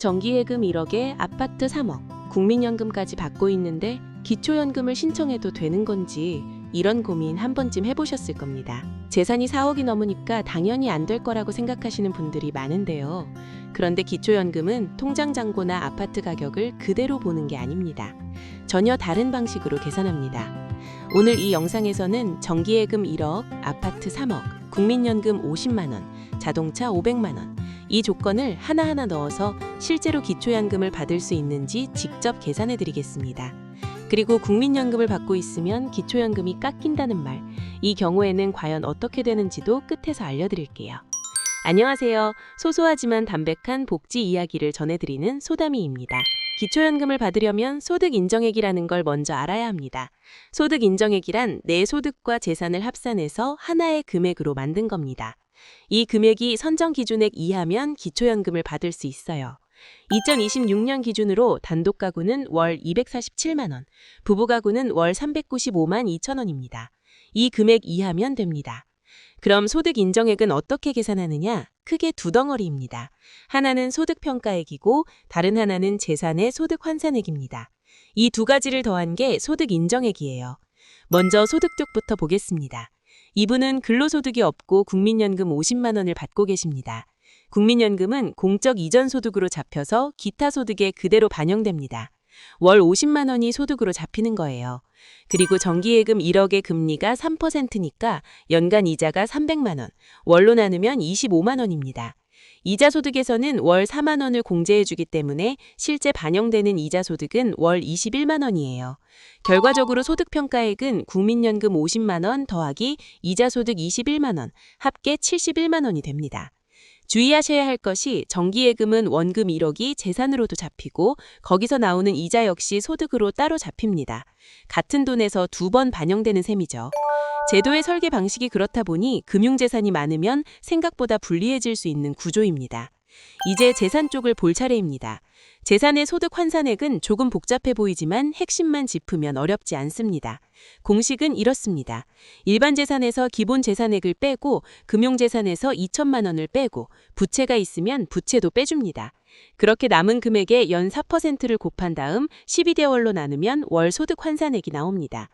정기예금 1억에 아파트 3억, 국민연금까지 받고 있는데 기초연금을 신청해도 되는 건지 이런 고민 한 번쯤 해보셨을 겁니다. 재산이 4억이 넘으니까 당연히 안 될 거라고 생각하시는 분들이 많은데요. 그런데 기초연금은 통장 잔고나 아파트 가격을 그대로 보는 게 아닙니다. 전혀 다른 방식으로 계산합니다. 오늘 이 영상에서는 정기예금 1억, 아파트 3억, 국민연금 50만 원, 자동차 500만 원, 이 조건을 하나하나 넣어서 실제로 기초연금을 받을 수 있는지 직접 계산해 드리겠습니다. 그리고 국민연금을 받고 있으면 기초연금이 깎인다는 말, 이 경우에는 과연 어떻게 되는지도 끝에서 알려드릴게요. 안녕하세요. 소소하지만 담백한 복지 이야기를 전해드리는 소담이입니다. 기초연금을 받으려면 소득인정액이라는 걸 먼저 알아야 합니다. 소득인정액이란 내 소득과 재산을 합산해서 하나의 금액으로 만든 겁니다. 이 금액이 선정 기준액 이하면 기초연금을 받을 수 있어요. 2026년 기준으로 단독 가구는 월 247만 원, 부부 가구는 월 395만 2천 원입니다. 이 금액 이하면 됩니다. 그럼 소득 인정액은 어떻게 계산하느냐? 크게 두 덩어리입니다. 하나는 소득평가액이고 다른 하나는 재산의 소득환산액입니다. 이 두 가지를 더한 게 소득 인정액이에요. 먼저 소득 쪽부터 보겠습니다. 이분은 근로소득이 없고 국민연금 50만 원을 받고 계십니다. 국민연금은 공적 이전 소득으로 잡혀서 기타 소득에 그대로 반영됩니다. 월 50만 원이 소득으로 잡히는 거예요. 그리고 정기예금 1억의 금리가 3%니까 연간 이자가 300만 원, 월로 나누면 25만 원입니다. 이자 소득에서는 월 4만 원을 공제해주기 때문에 실제 반영되는 이자 소득은 월 21만 원이에요. 결과적으로 소득평가액은 국민연금 50만 원 더하기 이자 소득 21만 원, 합계 71만 원이 됩니다. 주의하셔야 할 것이 정기예금은 원금 1억이 재산으로도 잡히고 거기서 나오는 이자 역시 소득으로 따로 잡힙니다. 같은 돈에서 두 번 반영되는 셈이죠. 제도의 설계 방식이 그렇다 보니 금융재산이 많으면 생각보다 불리해질 수 있는 구조입니다. 이제 재산 쪽을 볼 차례입니다. 재산의 소득 환산액은 조금 복잡해 보이지만 핵심만 짚으면 어렵지 않습니다. 공식은 이렇습니다. 일반 재산에서 기본 재산액을 빼고 금융재산에서 2천만 원을 빼고 부채가 있으면 부채도 빼줍니다. 그렇게 남은 금액에 연 4%를 곱한 다음 12대월로 나누면 월 소득 환산액이 나옵니다.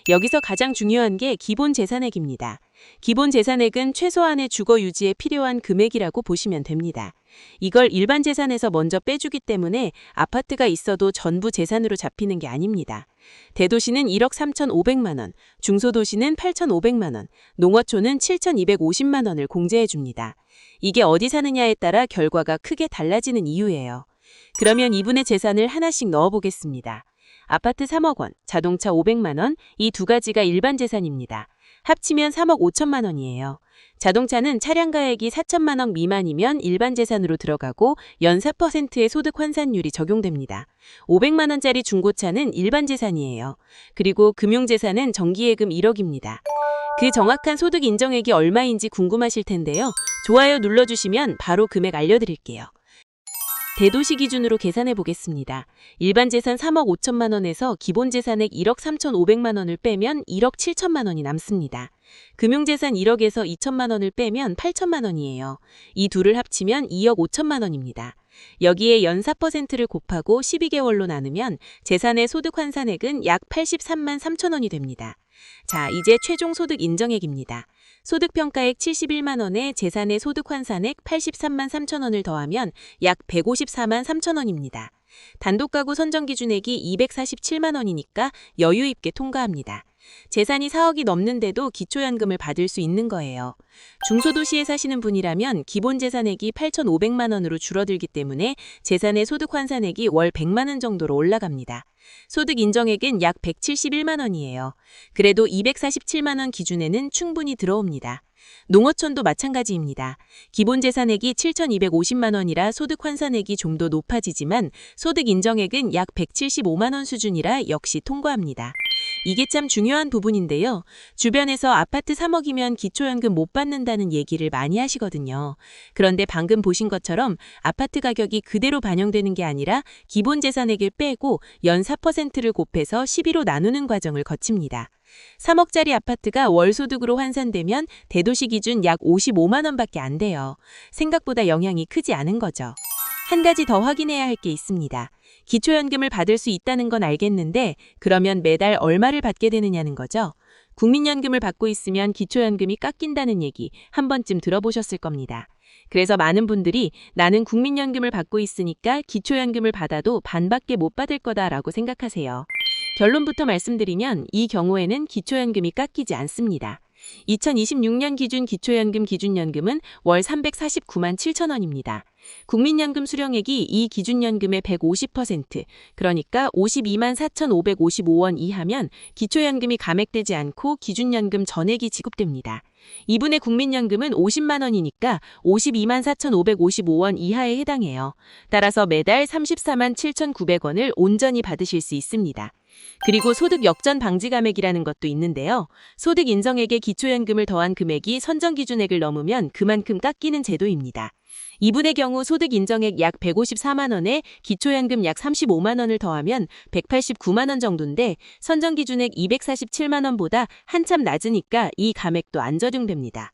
여기서 가장 중요한 게 기본 재산액입니다. 기본 재산액은 최소한의 주거 유지에 필요한 금액이라고 보시면 됩니다. 이걸 일반 재산에서 먼저 빼주기 때문에 아파트가 있어도 전부 재산으로 잡히는 게 아닙니다. 대도시는 1억 3,500만 원, 중소도시는 8,500만 원, 농어촌은 7,250만 원을 공제해 줍니다. 이게 어디 사느냐에 따라 결과가 크게 달라지는 이유예요. 그러면 이분의 재산을 하나씩 넣어보겠습니다. 아파트 3억 원, 자동차 500만 원, 이 두 가지가 일반 재산입니다. 합치면 3억 5천만 원이에요. 자동차는 차량 가액이 4천만 원 미만이면 일반 재산으로 들어가고 연 4%의 소득 환산율이 적용됩니다. 500만 원짜리 중고차는 일반 재산이에요. 그리고 금융재산은 정기예금 1억입니다. 그 정확한 소득 인정액이 얼마인지 궁금하실 텐데요. 좋아요 눌러주시면 바로 금액 알려드릴게요. 대도시 기준으로 계산해 보겠습니다. 일반 재산 3억 5천만 원에서 기본 재산액 1억 3,500만 원을 빼면 1억 7천만 원이 남습니다. 금융재산 1억에서 2천만 원을 빼면 8천만 원이에요. 이 둘을 합치면 2억 5천만 원입니다. 여기에 연 4%를 곱하고 12개월로 나누면 재산의 소득 환산액은 약 83만 3천 원이 됩니다. 자, 이제 최종 소득 인정액입니다. 소득평가액 71만 원에 재산의 소득 환산액 83만 3천 원을 더하면 약 154만 3천 원입니다. 단독 가구 선정 기준액이 247만 원이니까 여유 있게 통과합니다. 재산이 4억이 넘는데도 기초연금을 받을 수 있는 거예요. 중소도시에 사시는 분이라면 기본 재산액이 8,500만 원으로 줄어들기 때문에 재산의 소득 환산액이 월 100만 원 정도로 올라갑니다. 소득 인정액은 약 171만 원이에요. 그래도 247만 원 기준에는 충분히 들어옵니다. 농어촌도 마찬가지입니다. 기본 재산액이 7,250만 원이라 소득 환산액이 좀 더 높아지지만 소득 인정액은 약 175만 원 수준이라 역시 통과합니다. 이게 참 중요한 부분인데요. 주변에서 아파트 3억이면 기초연금 못 받는다는 얘기를 많이 하시거든요. 그런데 방금 보신 것처럼 아파트 가격이 그대로 반영되는 게 아니라 기본 재산액을 빼고 연 4%를 곱해서 12로 나누는 과정을 거칩니다. 3억짜리 아파트가 월소득으로 환산되면 대도시 기준 약 55만 원밖에 안 돼요. 생각보다 영향이 크지 않은 거죠. 한 가지 더 확인해야 할 게 있습니다. 기초연금을 받을 수 있다는 건 알겠는데 그러면 매달 얼마를 받게 되느냐는 거죠. 국민연금을 받고 있으면 기초연금이 깎인다는 얘기 한 번쯤 들어보셨을 겁니다. 그래서 많은 분들이 나는 국민연금을 받고 있으니까 기초연금을 받아도 반밖에 못 받을 거다라고 생각하세요. 결론부터 말씀드리면 이 경우에는 기초연금이 깎이지 않습니다. 2026년 기준 기초연금 기준연금은 월 349만 7천 원입니다. 국민연금 수령액이 이 기준연금의 150%, 그러니까 52만 4,555원 이하면 기초연금이 감액되지 않고 기준연금 전액이 지급됩니다. 이분의 국민연금은 50만 원이니까 52만 4,555원 이하에 해당해요. 따라서 매달 34만 7,900원을 온전히 받으실 수 있습니다. 그리고 소득 역전 방지 감액이라는 것도 있는데요. 소득 인정액에 기초연금을 더한 금액이 선정 기준액을 넘으면 그만큼 깎이는 제도입니다. 이분의 경우 소득 인정액 약 154만 원에 기초연금 약 35만 원을 더하면 189만 원 정도인데 선정 기준액 247만 원보다 한참 낮으니까 이 감액도 안 적용됩니다.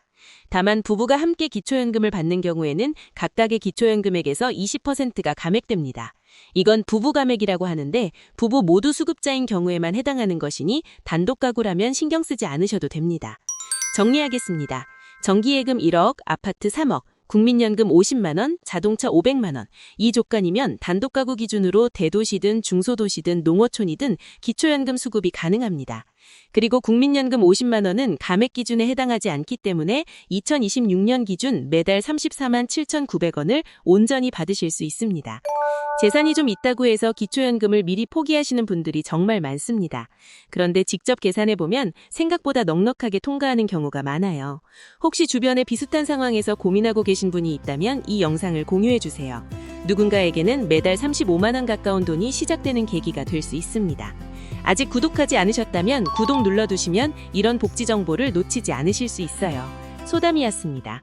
다만 부부가 함께 기초연금을 받는 경우에는 각각의 기초연금액에서 20%가 감액됩니다. 이건 부부 감액이라고 하는데 부부 모두 수급자인 경우에만 해당하는 것이니 단독 가구라면 신경 쓰지 않으셔도 됩니다. 정리하겠습니다. 정기예금 1억, 아파트 3억, 국민연금 50만 원, 자동차 500만 원. 이 조건이면 단독 가구 기준으로 대도시든 중소도시든 농어촌이든 기초연금 수급이 가능합니다. 그리고 국민연금 50만 원은 감액 기준에 해당하지 않기 때문에 2026년 기준 매달 34만 7,900원을 온전히 받으실 수 있습니다. 재산이 좀 있다고 해서 기초연금을 미리 포기하시는 분들이 정말 많습니다. 그런데 직접 계산해보면 생각보다 넉넉하게 통과하는 경우가 많아요. 혹시 주변에 비슷한 상황에서 고민하고 계신 분이 있다면 이 영상을 공유해주세요. 누군가에게는 매달 35만 원 가까운 돈이 시작되는 계기가 될 수 있습니다. 아직 구독하지 않으셨다면 구독 눌러두시면 이런 복지 정보를 놓치지 않으실 수 있어요. 소담이었습니다.